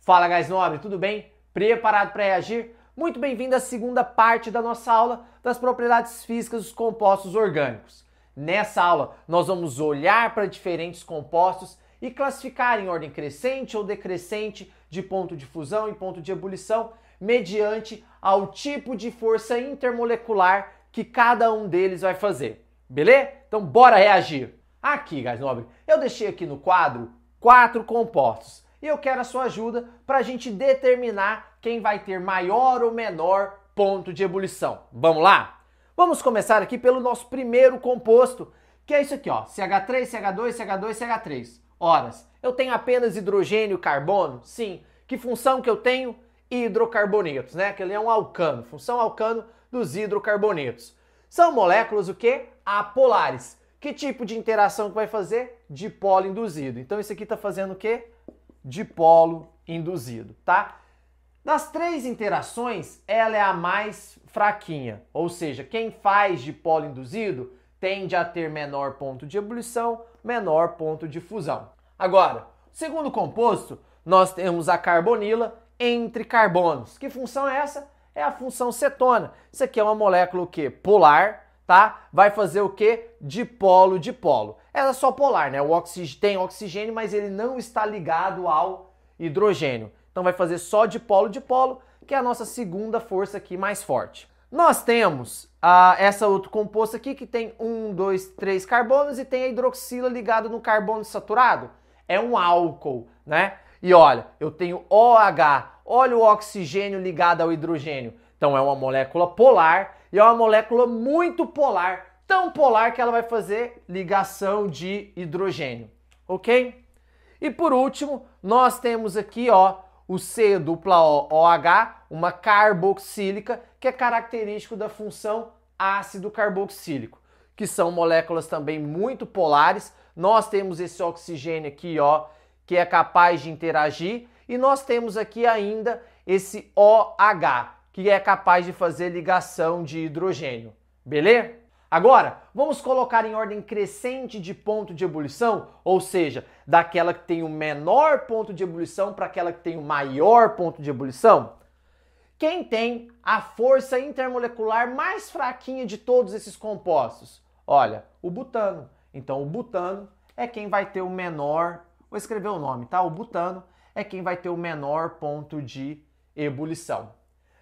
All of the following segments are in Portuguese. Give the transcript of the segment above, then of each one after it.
Fala, gás nobre, tudo bem? Preparado para reagir? Muito bem-vindo à segunda parte da nossa aula das propriedades físicas dos compostos orgânicos. Nessa aula, nós vamos olhar para diferentes compostos e classificar em ordem crescente ou decrescente de ponto de fusão e ponto de ebulição, mediante ao tipo de força intermolecular que cada um deles vai fazer. Beleza? Então, bora reagir! Aqui, gás nobre, eu deixei aqui no quadro 4 compostos. E eu quero a sua ajuda para a gente determinar quem vai ter maior ou menor ponto de ebulição. Vamos lá? Vamos começar aqui pelo nosso primeiro composto, que é isso aqui, ó, CH3, CH2, CH2, CH3. Horas, eu tenho apenas hidrogênio e carbono? Sim. Que função que eu tenho? Hidrocarbonetos, né? Que ele é um alcano, função alcano dos hidrocarbonetos. São moléculas o quê? Apolares. Que tipo de interação que vai fazer? Dipolo induzido. Então isso aqui está fazendo o quê? Dipolo induzido, tá? Das três interações, ela é a mais fraquinha, ou seja, quem faz dipolo induzido tende a ter menor ponto de ebulição, menor ponto de fusão. Agora, segundo composto, nós temos a carbonila entre carbonos. Que função é essa? É a função cetona. Isso aqui é uma molécula o quê? Polar, tá? Vai fazer o quê? Dipolo-dipolo. Ela é só polar, né? Tem oxigênio, mas ele não está ligado ao hidrogênio. Então vai fazer só dipolo-dipolo, que é a nossa segunda força aqui mais forte. Nós temos essa outro composto aqui que tem 1, 2, 3 carbonos e tem a hidroxila ligada no carbono saturado. É um álcool, né? E olha, eu tenho OH, olha o oxigênio ligado ao hidrogênio. Então é uma molécula polar e é uma molécula muito polar, tão polar que ela vai fazer ligação de hidrogênio, ok? E por último, nós temos aqui, ó, o C-OH, uma carboxílica, que é característico da função ácido carboxílico, que são moléculas também muito polares. Nós temos esse oxigênio aqui, ó, que é capaz de interagir, e nós temos aqui ainda esse OH, que é capaz de fazer ligação de hidrogênio. Beleza? Agora, vamos colocar em ordem crescente de ponto de ebulição, ou seja, daquela que tem o menor ponto de ebulição para aquela que tem o maior ponto de ebulição. Quem tem a força intermolecular mais fraquinha de todos esses compostos? Olha, o butano. Então, o butano é quem vai ter o menor, vou escrever o nome, tá? O butano é quem vai ter o menor ponto de ebulição.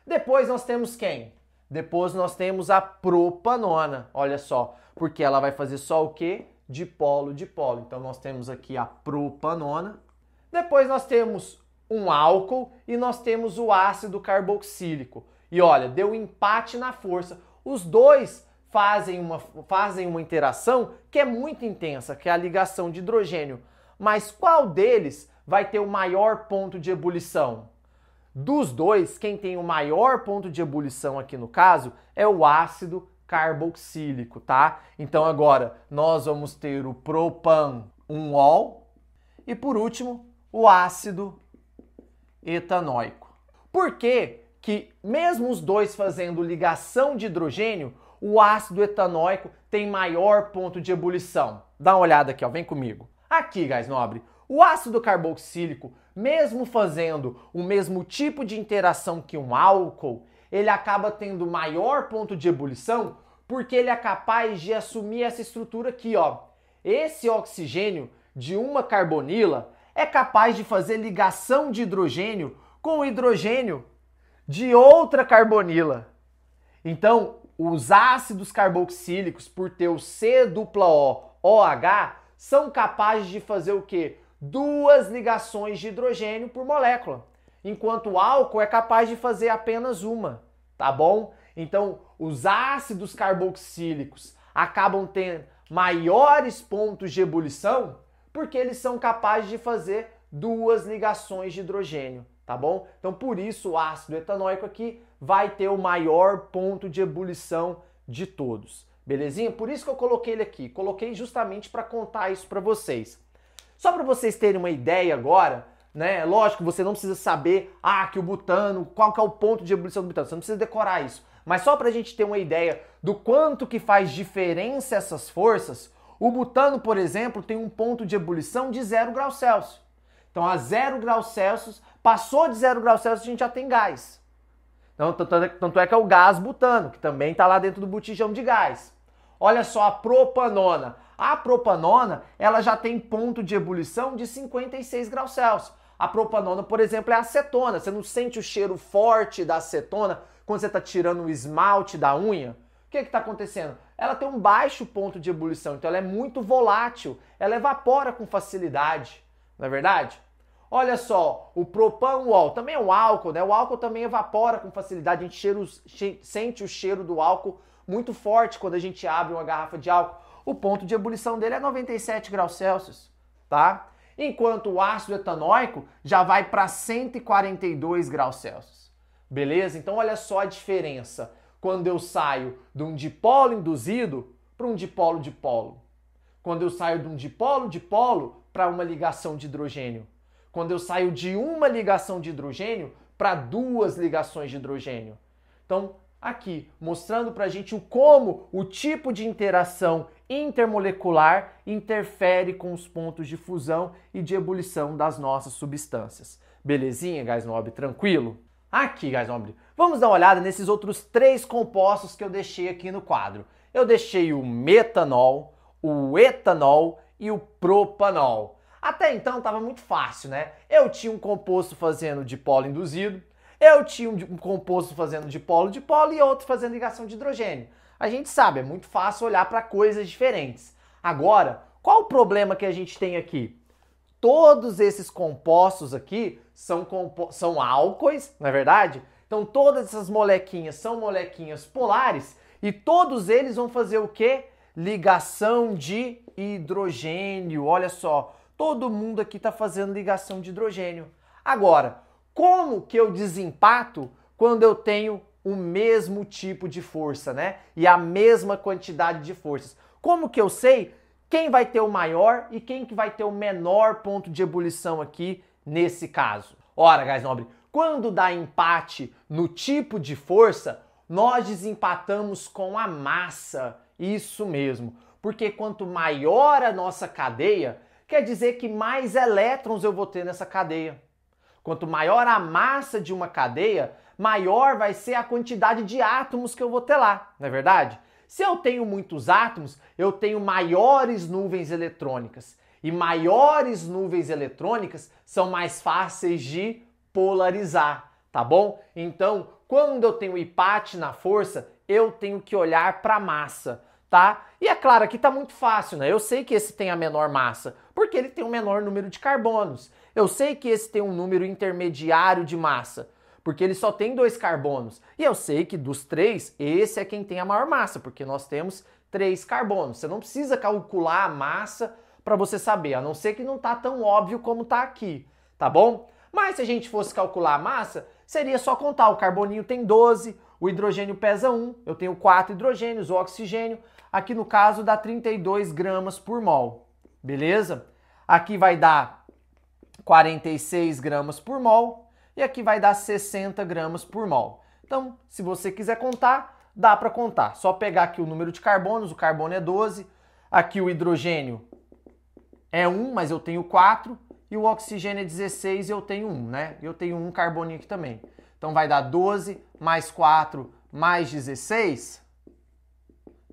Depois nós temos quem? Depois nós temos a propanona, olha só, porque ela vai fazer só o quê? Dipolo-dipolo. Então nós temos aqui a propanona. Depois nós temos um álcool e nós temos o ácido carboxílico. E olha, deu empate na força. Os dois fazem uma interação que é muito intensa, que é a ligação de hidrogênio. Mas qual deles vai ter o maior ponto de ebulição? Dos dois, quem tem o maior ponto de ebulição aqui no caso é o ácido carboxílico, tá? Então agora nós vamos ter o propan-1-ol e por último o ácido etanóico. Por que que mesmo os dois fazendo ligação de hidrogênio, o ácido etanóico tem maior ponto de ebulição? Dá uma olhada aqui, ó, vem comigo. Aqui, gás nobre, o ácido carboxílico, mesmo fazendo o mesmo tipo de interação que um álcool, ele acaba tendo maior ponto de ebulição porque ele é capaz de assumir essa estrutura aqui, ó. Esse oxigênio de uma carbonila é capaz de fazer ligação de hidrogênio com o hidrogênio de outra carbonila. Então, os ácidos carboxílicos, por ter o C-OH, são capazes de fazer o quê? Duas ligações de hidrogênio por molécula, enquanto o álcool é capaz de fazer apenas uma, tá bom? Então, os ácidos carboxílicos acabam tendo maiores pontos de ebulição porque eles são capazes de fazer duas ligações de hidrogênio, tá bom? Então, por isso, o ácido etanóico aqui vai ter o maior ponto de ebulição de todos, belezinha? Por isso que eu coloquei ele aqui, coloquei justamente para contar isso para vocês. Só para vocês terem uma ideia agora, né? Lógico que você não precisa saber que o butano, qual que é o ponto de ebulição do butano, você não precisa decorar isso. Mas só para a gente ter uma ideia do quanto que faz diferença essas forças, o butano, por exemplo, tem um ponto de ebulição de 0 graus Celsius. Então, a 0 graus Celsius, passou de 0 graus Celsius, a gente já tem gás. Então, tanto é que é o gás butano, que também está lá dentro do botijão de gás. Olha só a propanona. A propanona, ela já tem ponto de ebulição de 56 graus Celsius. A propanona, por exemplo, é a acetona. Você não sente o cheiro forte da acetona quando você está tirando o esmalte da unha? O que está acontecendo? Ela tem um baixo ponto de ebulição, então ela é muito volátil, ela evapora com facilidade, não é verdade? Olha só, o propanolol também é um álcool, né? O álcool também evapora com facilidade, a gente sente o cheiro do álcool muito forte quando a gente abre uma garrafa de álcool. O ponto de ebulição dele é 97 graus Celsius, tá? Enquanto o ácido etanóico já vai para 142 graus Celsius. Beleza? Então olha só a diferença quando eu saio de um dipolo induzido para um dipolo-dipolo. Quando eu saio de um dipolo-dipolo para uma ligação de hidrogênio. Quando eu saio de uma ligação de hidrogênio para duas ligações de hidrogênio. Então, aqui, mostrando para a gente como o tipo de interação intermolecular interfere com os pontos de fusão e de ebulição das nossas substâncias. Belezinha, gás nobre? Tranquilo? Aqui, gás nobre, vamos dar uma olhada nesses outros 3 compostos que eu deixei aqui no quadro. Eu deixei o metanol, o etanol e o propanol. Até então estava muito fácil, né? Eu tinha um composto fazendo dipolo induzido, eu tinha um composto fazendo dipolo-dipolo e outro fazendo ligação de hidrogênio. A gente sabe, é muito fácil olhar para coisas diferentes. Agora, qual o problema que a gente tem aqui? Todos esses compostos aqui são álcoois, não é verdade? Então todas essas molequinhas são molequinhas polares e todos eles vão fazer o quê? Ligação de hidrogênio. Olha só, todo mundo aqui está fazendo ligação de hidrogênio. Agora, como que eu desempato quando eu tenho o mesmo tipo de força, né? E a mesma quantidade de forças? Como que eu sei quem vai ter o maior e quem que vai ter o menor ponto de ebulição aqui nesse caso? Ora, gás nobre, quando dá empate no tipo de força, nós desempatamos com a massa. Isso mesmo. Porque quanto maior a nossa cadeia, quer dizer que mais elétrons eu vou ter nessa cadeia. Quanto maior a massa de uma cadeia, maior vai ser a quantidade de átomos que eu vou ter lá, não é verdade? Se eu tenho muitos átomos, eu tenho maiores nuvens eletrônicas. E maiores nuvens eletrônicas são mais fáceis de polarizar, tá bom? Então, quando eu tenho empate na força, eu tenho que olhar para a massa, tá? E é claro, aqui tá muito fácil, né? Eu sei que esse tem a menor massa, porque ele tem um menor número de carbonos. Eu sei que esse tem um número intermediário de massa, porque ele só tem 2 carbonos. E eu sei que dos 3, esse é quem tem a maior massa, porque nós temos 3 carbonos. Você não precisa calcular a massa para você saber, a não ser que não tá tão óbvio como tá aqui, tá bom? Mas se a gente fosse calcular a massa, seria só contar. O carboninho tem 12, o hidrogênio pesa 1, eu tenho 4 hidrogênios, o oxigênio, aqui no caso dá 32 gramas por mol, beleza? Aqui vai dar 46 gramas por mol, e aqui vai dar 60 gramas por mol. Então, se você quiser contar, dá para contar. Só pegar aqui o número de carbonos, o carbono é 12, aqui o hidrogênio é 1, mas eu tenho 4, e o oxigênio é 16 e eu tenho 1, né? Eu tenho um carboninho aqui também. Então vai dar 12 mais 4 mais 16,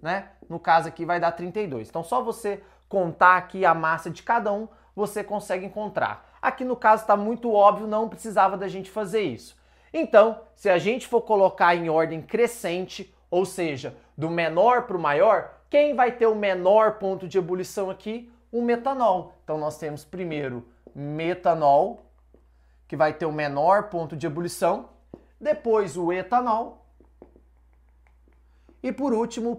né? No caso aqui vai dar 32. Então só você contar aqui a massa de cada um, você consegue encontrar. Aqui no caso está muito óbvio, não precisava da gente fazer isso. Então, se a gente for colocar em ordem crescente, ou seja, do menor para o maior, quem vai ter o menor ponto de ebulição aqui? O metanol. Então nós temos primeiro metanol, que vai ter o menor ponto de ebulição, depois o etanol e por último o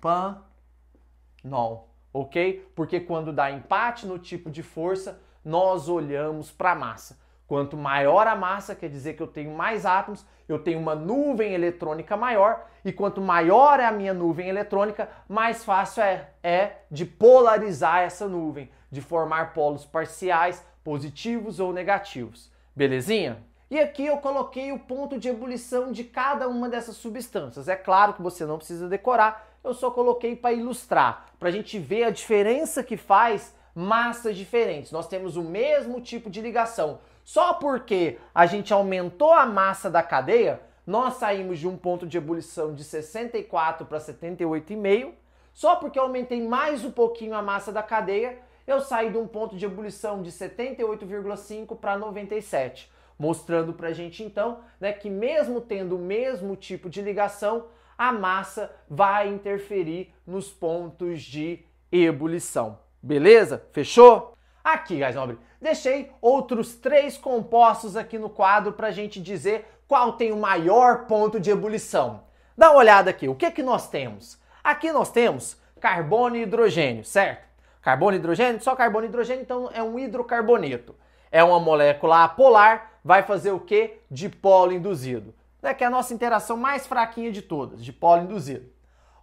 propanol. Ok? Porque quando dá empate no tipo de força, nós olhamos para a massa. Quanto maior a massa, quer dizer que eu tenho mais átomos, eu tenho uma nuvem eletrônica maior, e quanto maior é a minha nuvem eletrônica, mais fácil é de polarizar essa nuvem, de formar polos parciais, positivos ou negativos. Belezinha? E aqui eu coloquei o ponto de ebulição de cada uma dessas substâncias. É claro que você não precisa decorar, eu só coloquei para ilustrar, para a gente ver a diferença que faz massas diferentes. Nós temos o mesmo tipo de ligação. Só porque a gente aumentou a massa da cadeia, nós saímos de um ponto de ebulição de 64 para 78,5. Só porque eu aumentei mais um pouquinho a massa da cadeia, eu saí de um ponto de ebulição de 78,5 para 97. Mostrando pra gente então, né, que mesmo tendo o mesmo tipo de ligação, a massa vai interferir nos pontos de ebulição. Beleza? Fechou? Aqui, guys nobre, deixei outros 3 compostos aqui no quadro pra gente dizer qual tem o maior ponto de ebulição. Dá uma olhada aqui, o que que nós temos? Aqui nós temos carbono e hidrogênio, certo? Carbono e hidrogênio, só carbono e hidrogênio, então é um hidrocarboneto. É uma molécula apolar, vai fazer o quê? Dipolo induzido. Né? Que é a nossa interação mais fraquinha de todas, dipolo induzido.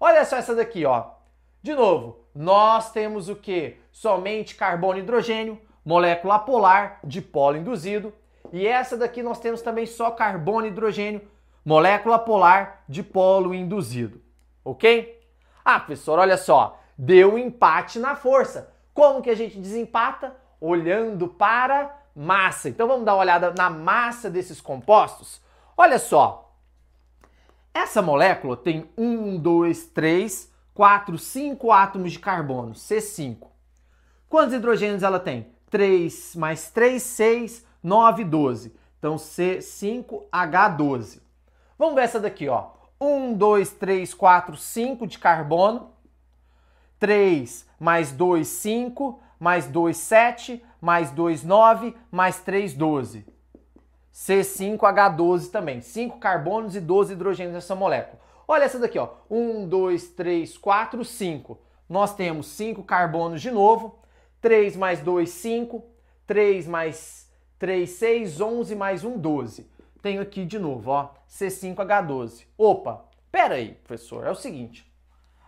Olha só essa daqui, ó. De novo, nós temos o quê? Somente carbono e hidrogênio, molécula apolar, dipolo induzido. E essa daqui nós temos também só carbono e hidrogênio, molécula polar, dipolo induzido. Ok? Ah, professor, olha só. Deu um empate na força. Como que a gente desempata? Olhando para massa. Então vamos dar uma olhada na massa desses compostos. Olha só. Essa molécula tem 1, 2, 3, 4, 5 átomos de carbono, C5. Quantos hidrogênios ela tem? 3 mais 3, 6, 9, 12. Então C5H12. Vamos ver essa daqui, ó. 1, 2, 3, 4, 5 de carbono. 3 mais 2, 5, mais 2, 7, mais 2, 9, mais 3, 12. C5H12 também. 5 carbonos e 12 hidrogênios nessa molécula. Olha essa daqui, ó. 1, 2, 3, 4, 5. Nós temos 5 carbonos de novo. 3 mais 2, 5. 3 mais 3, 6. 11 mais 1, 12. Tenho aqui de novo, ó. C5H12. Opa, pera aí, professor. É o seguinte.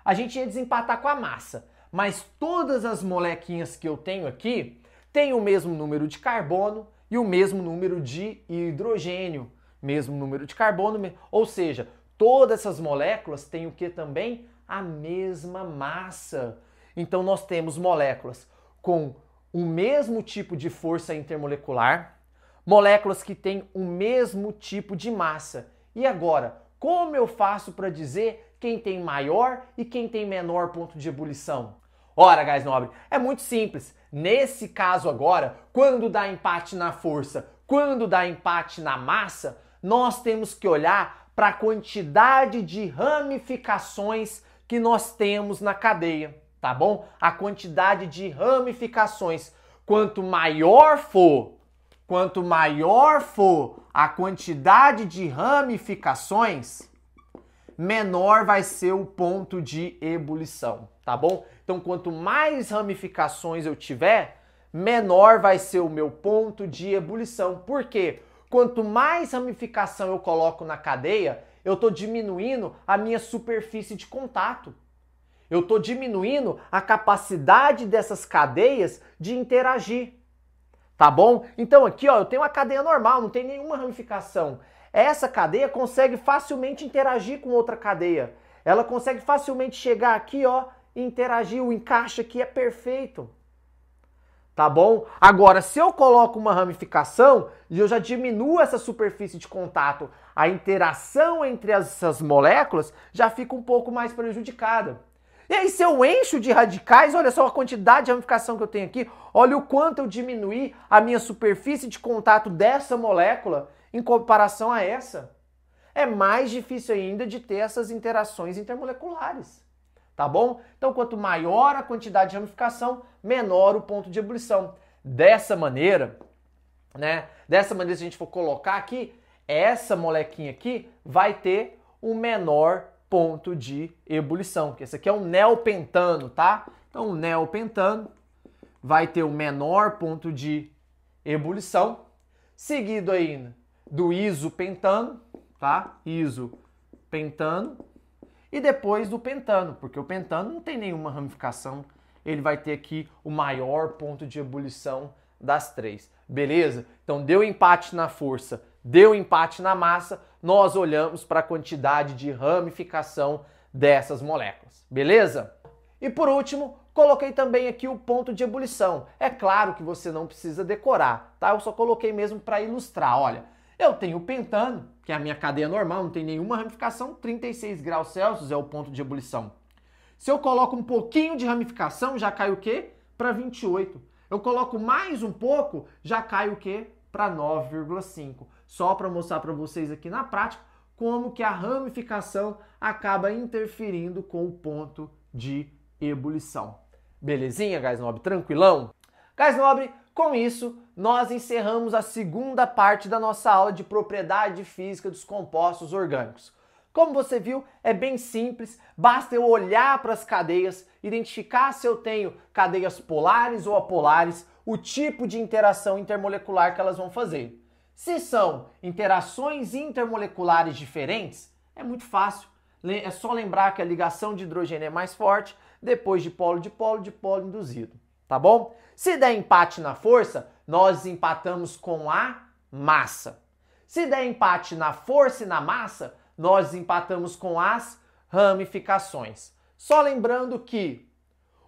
A gente ia desempatar com a massa, mas todas as molequinhas que eu tenho aqui têm o mesmo número de carbono e o mesmo número de hidrogênio. Mesmo número de carbono, ou seja, todas essas moléculas têm o que também? A mesma massa. Então nós temos moléculas com o mesmo tipo de força intermolecular, moléculas que têm o mesmo tipo de massa. E agora, como eu faço para dizer quem tem maior e quem tem menor ponto de ebulição? Ora, guys nobre, é muito simples. Nesse caso agora, quando dá empate na força, quando dá empate na massa, nós temos que olhar para a quantidade de ramificações que nós temos na cadeia, tá bom? A quantidade de ramificações. Quanto maior for a quantidade de ramificações, menor vai ser o ponto de ebulição, tá bom? Então, quanto mais ramificações eu tiver, menor vai ser o meu ponto de ebulição. Por quê? Quanto mais ramificação eu coloco na cadeia, eu estou diminuindo a minha superfície de contato. Eu estou diminuindo a capacidade dessas cadeias de interagir, tá bom? Então aqui, ó, eu tenho uma cadeia normal, não tem nenhuma ramificação. Essa cadeia consegue facilmente interagir com outra cadeia. Ela consegue facilmente chegar aqui, ó, e interagir. O encaixe aqui é perfeito. Tá bom? Agora, se eu coloco uma ramificação e eu já diminuo essa superfície de contato, a interação entre essas moléculas já fica um pouco mais prejudicada. E aí, se eu encho de radicais, olha só a quantidade de ramificação que eu tenho aqui, olha o quanto eu diminuí a minha superfície de contato dessa molécula em comparação a essa. É mais difícil ainda de ter essas interações intermoleculares. Tá bom? Então, quanto maior a quantidade de ramificação, menor o ponto de ebulição. Dessa maneira, né? Dessa maneira, se a gente for colocar aqui, essa molequinha aqui vai ter o menor ponto de ebulição, que esse aqui é um neopentano, tá? Então, o neopentano vai ter o menor ponto de ebulição, seguido aí do isopentano, tá? Isopentano. E depois do pentano, porque o pentano não tem nenhuma ramificação, ele vai ter aqui o maior ponto de ebulição das três. Beleza? Então deu empate na força, deu empate na massa, nós olhamos para a quantidade de ramificação dessas moléculas. Beleza? E por último, Coloquei também aqui o ponto de ebulição. É claro que você não precisa decorar, tá? Eu só coloquei mesmo para ilustrar. Olha, eu tenho o pentano, que é a minha cadeia normal, não tem nenhuma ramificação, 36 graus Celsius é o ponto de ebulição. Se eu coloco um pouquinho de ramificação, já cai o quê? Para 28. Eu coloco mais um pouco, já cai o quê? Para 9,5. Só para mostrar para vocês aqui na prática como que a ramificação acaba interferindo com o ponto de ebulição. Belezinha, Gás Nobre? Tranquilão? Gás Nobre, com isso, nós encerramos a segunda parte da nossa aula de propriedade física dos compostos orgânicos. Como você viu, é bem simples, basta eu olhar para as cadeias, identificar se eu tenho cadeias polares ou apolares, o tipo de interação intermolecular que elas vão fazer. Se são interações intermoleculares diferentes, é muito fácil. É só lembrar que a ligação de hidrogênio é mais forte, depois de polo, induzido, tá bom? Se der empate na força, nós empatamos com a massa. Se der empate na força e na massa, nós empatamos com as ramificações. Só lembrando que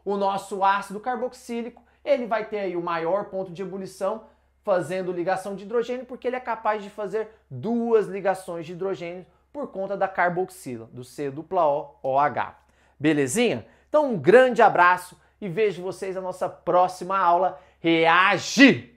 o nosso ácido carboxílico, ele vai ter aí o maior ponto de ebulição fazendo ligação de hidrogênio, porque ele é capaz de fazer duas ligações de hidrogênio por conta da carboxila, do COOH. Belezinha? Então um grande abraço e vejo vocês na nossa próxima aula. Reagir!